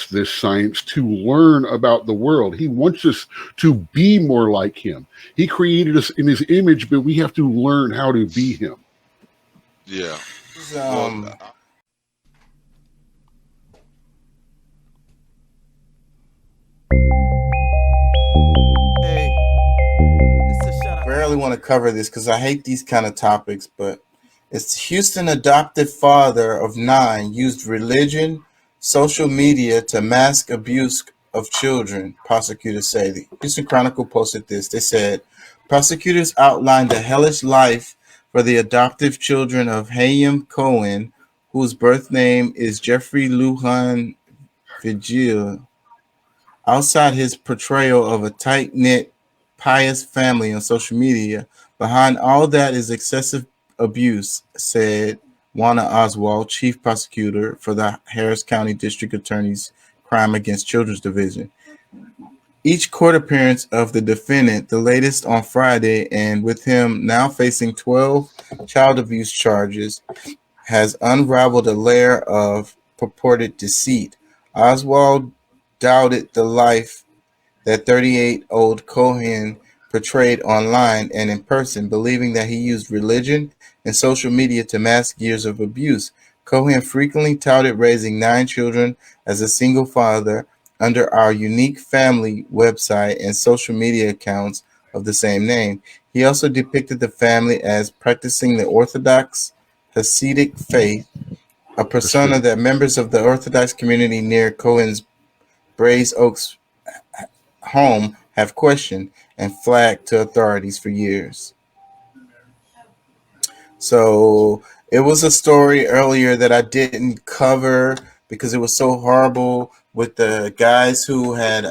us this science to learn about the world. He wants us to be more like him. He created us in his image, but we have to learn how to be him. Yeah. Well, Um, Hey, this is a shout out to barely want to cover this because I hate these kind of topics, but it's Houston adopted father of 9 used religion, social media to mask abuse of children, prosecutors say. The Houston Chronicle posted this. They said prosecutors outlined the hellish life for the adoptive children of Hayam Cohen, whose birth name is Jeffrey Lujan Vigil, outside his portrayal of a tight-knit, pious family on social media. Behind all that is excessive abuse, said Juana Oswald, chief prosecutor for the Harris County District Attorney's Crime Against Children's Division. Each court appearance of the defendant, the latest on Friday, and with him now facing 12 child abuse charges, has unraveled a layer of purported deceit. Oswald doubted the life that 38-year-old Cohen portrayed online and in person, believing that he used religion and social media to mask years of abuse. Cohen frequently touted raising 9 children as a single father under our unique family website and social media accounts of the same name. He also depicted the family as practicing the Orthodox Hasidic faith, a persona that members of the Orthodox community near Cohen's Braes Oaks home have questioned and flagged to authorities for years. So it was a story earlier that I didn't cover because it was so horrible with the guys who had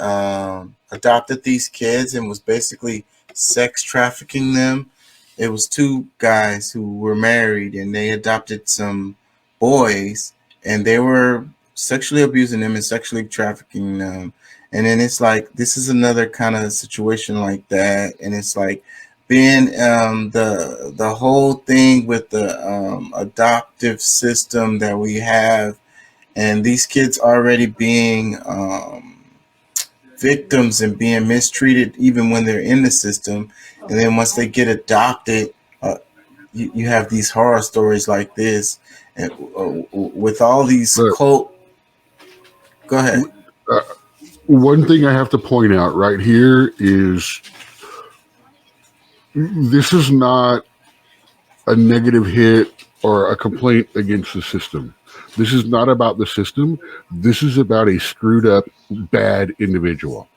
adopted these kids and was basically sex trafficking them. It was 2 guys who were married and they adopted some boys and they were sexually abusing them and sexually trafficking them. And then it's like this is another kind of situation like that, and it's like being the whole thing with the adoptive system that we have, and these kids already being victims and being mistreated even when they're in the system, and then once they get adopted, you have these horror stories like this, and with all these But cult. Go ahead. uh, one thing I have to point out right here is this is not a negative hit or a complaint against the system. This is not about the system. This is about a screwed up, bad individual.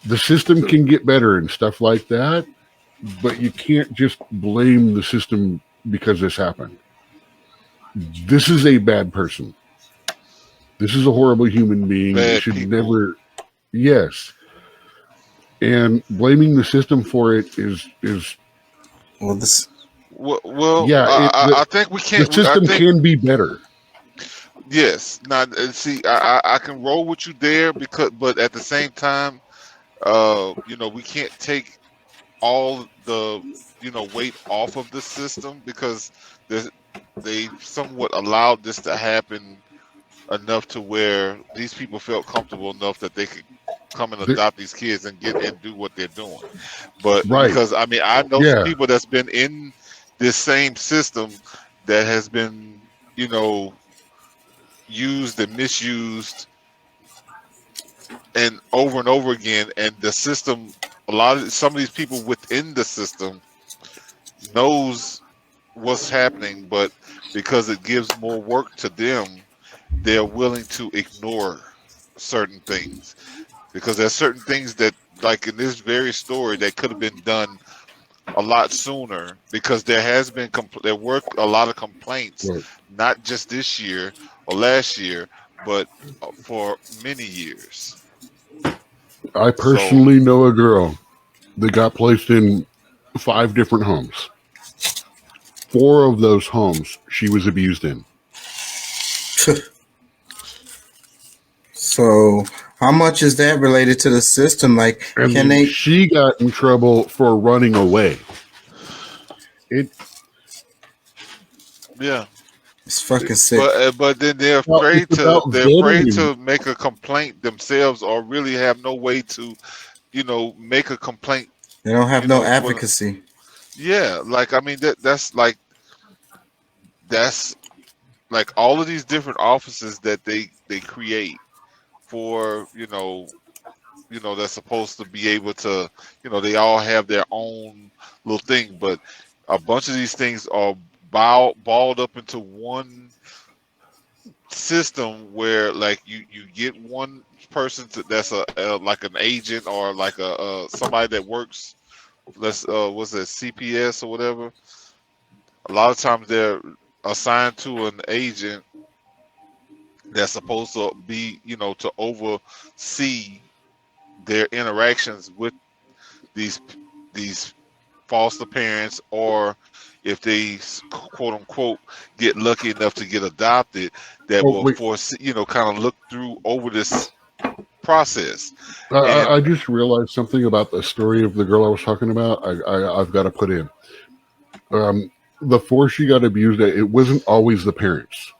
The system can get better and stuff like that, but you can't just blame the system because this happened. This is a bad person. This is a horrible human being that bad should people. never. Yes, and blaming the system for it is Well, this Well, yeah. I think we The can't. I system think can be better. yes. Now, see, I can roll with you there because, but at the same time, we can't take all the weight off of the system because there's- they somewhat allowed this to happen enough to where these people felt comfortable enough that they could come and The- adopt these kids and get and do what they're doing. But right. because I mean, I know some Yeah. people that's been in this same system that has been, you know, used and misused and over again, and the system. Some of these people within the system knows what's happening, but because it gives more work to them, they're willing to ignore certain things because there's certain things that, like in this very story, that could have been done a lot sooner because there were a lot of complaints, Right. not just this year or last year, but for many years. I So personally know a girl that got placed in 5 different homes. 4 of those homes she was abused in. So, how much is that related to the system? Like, And can then they? she got in trouble for running away. It yeah, It's fucking sick. but then they're Well, afraid it's about to vetting. make a complaint themselves, or really have no way to make a complaint. They don't have no For advocacy. yeah, like I mean that's like all of these different offices that they create for that's supposed to be able to they all have their own little thing, but a bunch of these things are balled up into one system where like you get one person that's a like an agent or like a somebody that works, let's what's that, CPS or whatever. A lot of times they're assigned to an agent that's supposed to be to oversee their interactions with these these foster parents, or if they quote unquote get lucky enough to get adopted, that Oh will wait, force kind of look through over this process. I And just realized something about the story of the girl I was talking about. I've got to put in. Um, before she got abused, it wasn't always the parents.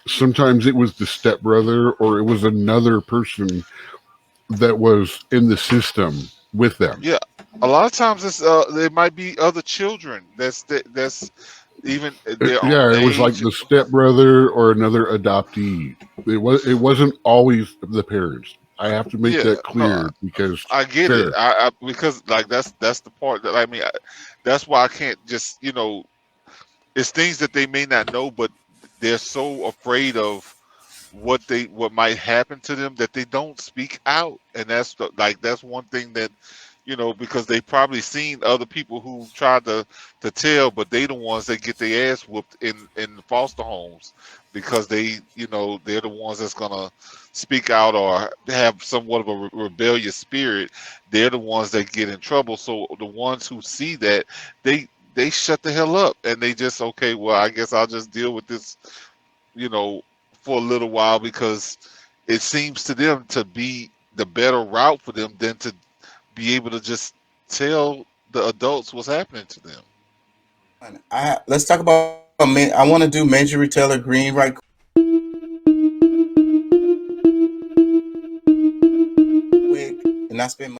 Sometimes it was the stepbrother, or it was another person that was in the system with them. yeah, a lot of times there might be other children that's even their own Yeah, it was like age. the stepbrother or another adoptee. It wasn't always the parents. I have to make Yeah, that no, clear because I get it. fair. Because like that's the part that I mean. That's why I can't just it's things that they may not know, but they're so afraid of what might happen to them that they don't speak out, and that's one thing that because they probably seen other people who tried to tell, but they the ones that get their ass whooped in the foster homes, because they're the ones that's gonna speak out or have somewhat of a rebellious spirit. They're the ones that get in trouble. So the ones who see that, they shut the hell up, and they just, okay, well, I guess I'll just deal with this you know, for a little while, because it seems to them to be the better route for them than to be able to just tell the adults what's happening to them. Let's talk about. I want to do Major Retailer Green right quick, and not spend